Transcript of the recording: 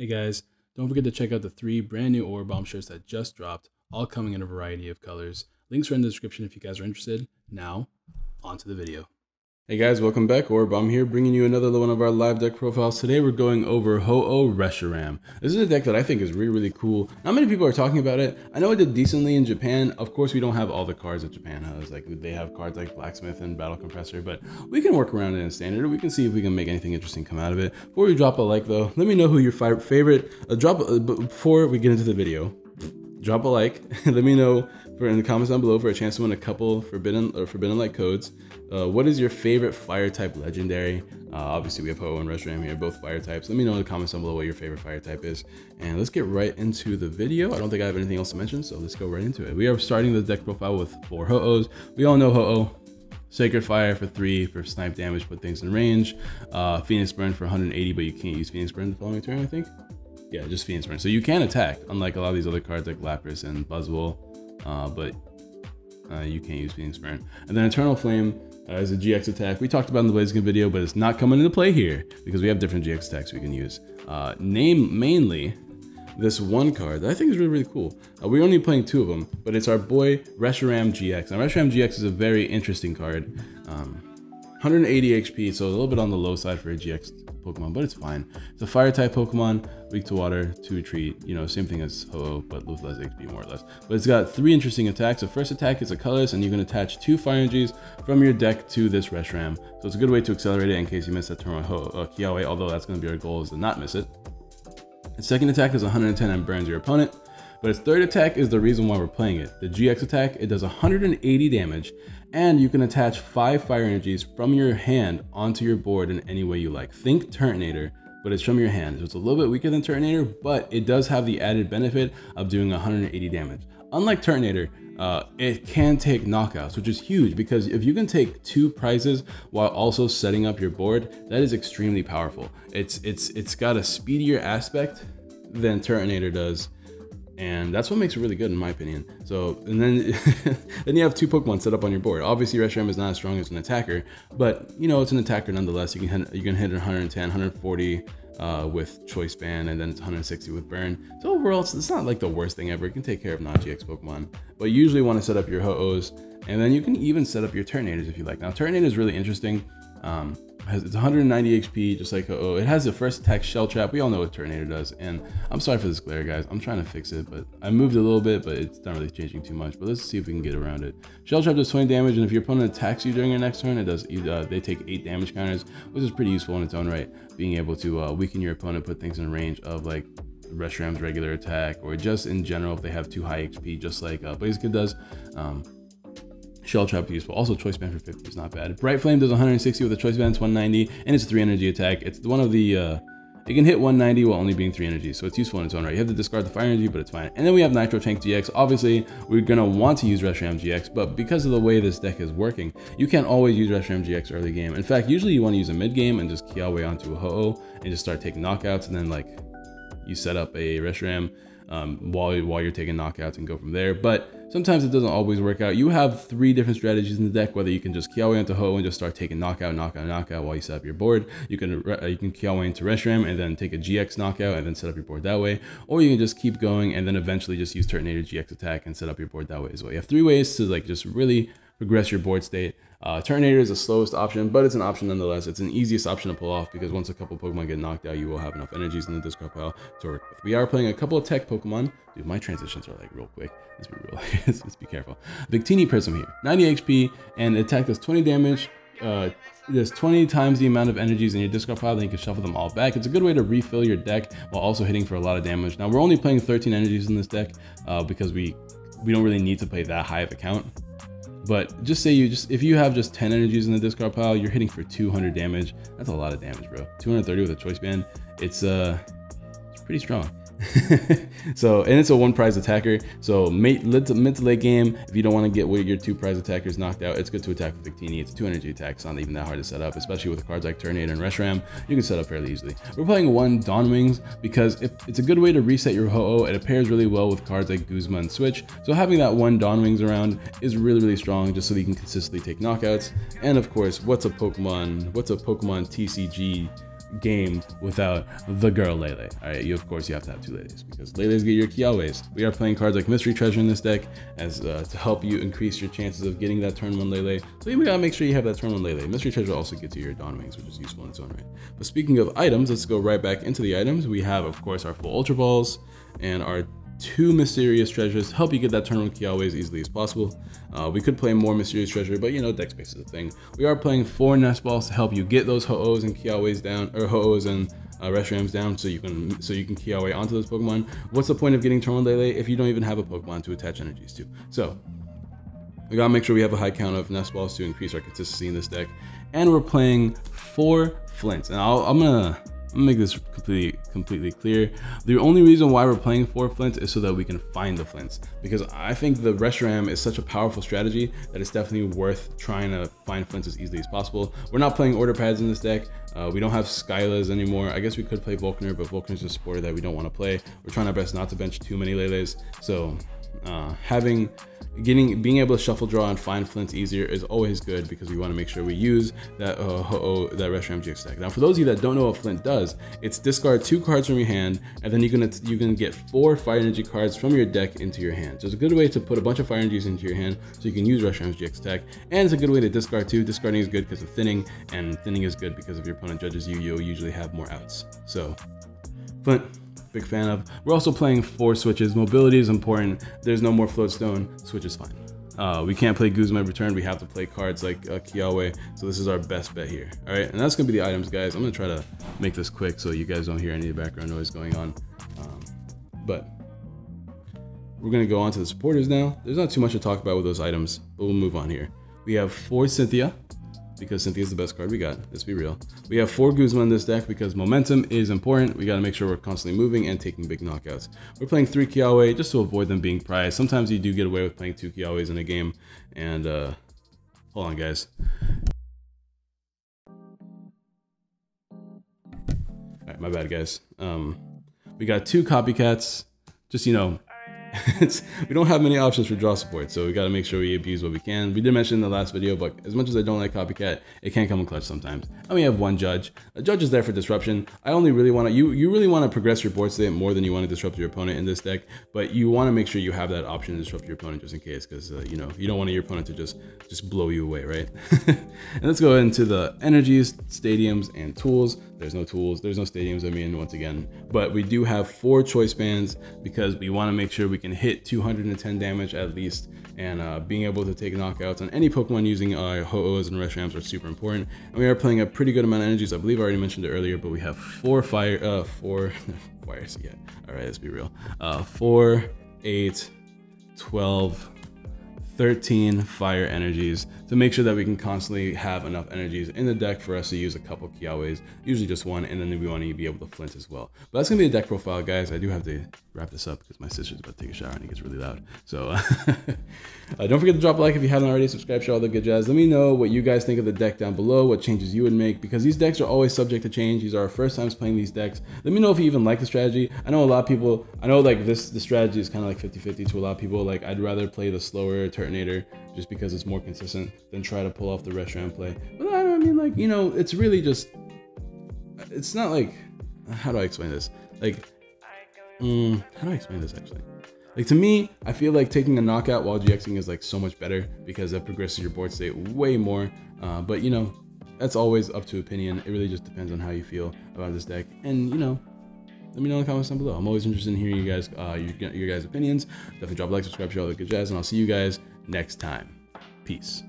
Hey guys, don't forget to check out the 3 brand new Orabomb shirts that just dropped, all coming in a variety of colors. Links are in the description if you guys are interested. Now, on to the video. Hey guys, welcome back. Origami here, bringing you another one of our live deck profiles. Today we're going over Ho-Oh Reshiram. This is a deck that I think is really cool. Not many people are talking about it. I know it did decently in Japan. Of course, we don't have all the cards that Japan has. Like, they have cards like Blacksmith and Battle Compressor, but we can work around it in Standard. We can see if we can make anything interesting come out of it. Before we drop a like though, let me know who your favorite, before we get into the video, drop a like. Let me know in the comments down below for a chance to win a couple forbidden light codes. What is your favorite fire type legendary? Obviously we have Ho-Oh and Reshiram here, both fire types. Let me know in the comments down below what your favorite fire type is. And let's get right into the video. I don't think I have anything else to mention, so let's go right into it. We are starting the deck profile with 4 Ho-Ohs. We all know Ho-Oh. Sacred Fire for 3 for snipe damage, put things in range. Phoenix Burn for 180, but you can't use Phoenix Burn the following turn, I think. Yeah, just Phoenix Burn. So you can attack, unlike a lot of these other cards like Lapras and Buzzwole, but you can't use Phoenix Burn. And then Eternal Flame is a GX attack. We talked about in the Blaziken video, but it's not coming into play here because we have different GX attacks we can use. Mainly this one card that I think is really cool. We're only playing 2 of them, but it's our boy Reshiram GX. Now Reshiram GX is a very interesting card. 180 HP, so a little bit on the low side for a GX Pokemon, but it's fine. It's a fire type Pokemon, weak to water, 2 retreat, you know, same thing as Ho-Oh, but with less HP more or less. But it's got 3 interesting attacks. The first attack is a colorless, and you can attach 2 fire energies from your deck to this Reshiram. So it's a good way to accelerate it in case you miss that turn with Kiawe, although that's going to be our goal, is to not miss it. Its second attack is 110 and burns your opponent. But its third attack is the reason why we're playing it. The GX attack, it does 180 damage, and you can attach 5 fire energies from your hand onto your board in any way you like. Think Turtonator, but it's from your hand. So it's a little bit weaker than Turtonator, but it does have the added benefit of doing 180 damage. Unlike Turtonator, it can take knockouts, which is huge because if you can take 2 prizes while also setting up your board, that is extremely powerful. It's got a speedier aspect than Turtonator does. And that's what makes it really good in my opinion. So, and then then you have 2 Pokemon set up on your board. Obviously Reshiram is not as strong as an attacker, but you know, it's an attacker nonetheless. You can hit 110, 140 with Choice Band, and then it's 160 with Burn. So overall, it's not like the worst thing ever. It can take care of non-GX Pokemon, but you usually want to set up your Ho-Ohs, and then you can even set up your Turtonators if you like. Now Turtonator is really interesting. It's 190 HP, just like Ho-Oh. It has the first attack Shell Trap. We all know what Turtonator does, and I'm sorry for this glare, guys. I'm trying to fix it, but I moved a little bit, but it's not really changing too much. But let's see if we can get around it. Shell Trap does 20 damage, and if your opponent attacks you during your next turn, it does. They take 8 damage counters, which is pretty useful in its own right. Being able to weaken your opponent, put things in range of like Reshiram's regular attack, or just in general if they have too high HP, just like Blaziken does. Shell Trap is useful. Also, Choice Band for 50 is not bad. Bright Flame does 160 with a Choice Band, it's 190, and it's a 3 energy attack. It's one of the, it can hit 190 while only being 3 energy, so it's useful in its own right. You have to discard the fire energy, but it's fine. And then we have Nitro Tank GX. Obviously, we're gonna want to use Reshiram GX, but because of the way this deck is working, you can't always use Reshiram GX early game. In fact, usually you want to use a mid game and just Kiawe onto a Ho-Oh and just start taking knockouts, and then like you set up a Reshiram while you're taking knockouts and go from there. But sometimes it doesn't always work out. You have 3 different strategies in the deck, whether you can just Kiawe into Ho and just start taking knockout while you set up your board. You can Kiawe into Reshiram and then take a GX knockout and then set up your board that way. Or you can just keep going and then eventually just use Turtonator GX attack and set up your board that way as well. You have 3 ways to like just really progress your board state. Turtonator is the slowest option, but it's an option nonetheless. It's an easiest option to pull off because once a couple Pokemon get knocked out, you will have enough energies in the discard pile to work with. We are playing a couple of tech Pokemon. Dude, my transitions are like real quick. Let's be real. Let's be careful. Victini Prism here, 90 HP, and the attack does 20 damage. There's 20 times the amount of energies in your discard pile, then you can shuffle them all back. It's a good way to refill your deck while also hitting for a lot of damage. Now we're only playing 13 energies in this deck because we don't really need to play that high of a count. But just say if you have just 10 energies in the discard pile, you're hitting for 200 damage. That's a lot of damage, bro. 230 with a Choice Band. It's pretty strong. So, and it's a 1 prize attacker. So mid to late game, if you don't want to get your 2 prize attackers knocked out, it's good to attack with Victini. It's a 2 energy attack. It's not even that hard to set up, especially with cards like Turtonator and Reshiram. You can set up fairly easily. We're playing 1 Dawn Wings because it's a good way to reset your Ho-Oh. It pairs really well with cards like Guzma and Switch. So having that 1 Dawn Wings around is really strong, just so that you can consistently take knockouts. And of course, what's a Pokemon TCG game without the girl Lele. All right, of course you have to have 2 Leles because Leles get your Kiawe's. We are playing cards like Mystery Treasure in this deck as to help you increase your chances of getting that turn 1 Lele. So you gotta make sure you have that turn 1 Lele. Mystery Treasure also gets you your Dawn Wings, which is useful in its own right. But speaking of items, let's go right back into the items. We have, of course, our full Ultra Balls and our 2 Mysterious Treasures to help you get that turn 1 Kiawe as easily as possible. We could play more Mysterious Treasure, but you know, deck space is a thing. We are playing 4 Nest Balls to help you get those Ho-Ohs and Kiawes down, or Ho-Ohs and Reshirams down, so you can Kiawe onto those Pokemon. What's the point of getting turn 1 Lele if you don't even have a Pokemon to attach energies to? So we gotta make sure we have a high count of Nest Balls to increase our consistency in this deck. And we're playing 4 Flints, and I'm gonna make this completely clear. The only reason why we're playing 4 Flints is so that we can find the Flints, because I think the Reshiram is such a powerful strategy that it's definitely worth trying to find Flints as easily as possible. We're not playing Order Pads in this deck. We don't have Skylas anymore. I guess we could play Volkner, but Volkner's a supporter that we don't want to play. We're trying our best not to bench too many Leles, so being able to shuffle draw and find Flints easier is always good, because we want to make sure we use that that Reshiram GX deck. Now, for those of you that don't know what Flint does, it's discard 2 cards from your hand, and then you can get 4 Fire Energy cards from your deck into your hand. So it's a good way to put a bunch of Fire Energies into your hand, so you can use Reshiram's GX deck, and it's a good way to discard too. Discarding is good because of thinning, and thinning is good because if your opponent judges you, you'll usually have more outs. So Flint, big fan of. We're also playing 4 switches. Mobility is important. There's no more Floatstone. Switch is fine. We can't play Guzma every turn. We have to play cards like Kiawe. So this is our best bet here. All right, and that's gonna be the items, guys. I'm gonna try to make this quick so you guys don't hear any background noise going on. But we're gonna go on to the supporters now. There's not too much to talk about with those items, but we'll move on here. We have 4 Cynthia, because Cynthia is the best card we got. Let's be real. We have 4 Guzma in this deck because momentum is important. We got to make sure we're constantly moving and taking big knockouts. We're playing 3 Kiawe just to avoid them being prized. Sometimes you do get away with playing 2 Kiawes in a game. And hold on, guys. All right, my bad, guys. We got 2 Copycats. Just, you know, we don't have many options for draw support, so we got to make sure we abuse what we can. We did mention in the last video, but as much as I don't like Copycat, it can come in clutch sometimes. And we have 1 Judge. A Judge is there for disruption. I only really want to, you really want to progress your board state more than you want to disrupt your opponent in this deck, but you want to make sure you have that option to disrupt your opponent just in case, because you know, you don't want your opponent to just blow you away, right? And let's go into the energies, stadiums, and tools. There's no tools, there's no stadiums, I mean, once again, but we do have 4 choice bands because we want to make sure we can hit 210 damage at least, and being able to take knockouts on any Pokemon using Ho-Ohs and Reshirams are super important. And we are playing a pretty good amount of energies. I believe I already mentioned it earlier, but we have 4 fires, yeah. All right, let's be real. 4, 8, 12, 13 fire energies to make sure that we can constantly have enough energies in the deck for us to use a couple Kiawes, usually just 1, and then we want to be able to Flint as well. But that's gonna be the deck profile, guys. I do have to wrap this up because my sister's about to take a shower and it gets really loud. So don't forget to drop a like if you haven't already, subscribe, share all the good jazz. Let me know what you guys think of the deck down below, what changes you would make, because these decks are always subject to change. These are our first times playing these decks. Let me know if you even like the strategy. I know a lot of people, I know like the strategy is kind of like 50-50 to a lot of people. Like, I'd rather play the slower Turtonator just because it's more consistent than try to pull off the Reshiram play. But I mean, like, you know, it's really just, it's not like, how do I explain this? Like, how do I explain this actually? Like, to me, I feel like taking a knockout while GXing is like so much better because that progresses your board state way more. But you know, that's always up to opinion. It really just depends on how you feel about this deck. And you know, let me know in the comments down below. I'm always interested in hearing you guys, your guys' opinions. Definitely drop a like, subscribe, share all the good jazz, and I'll see you guys next time. Peace.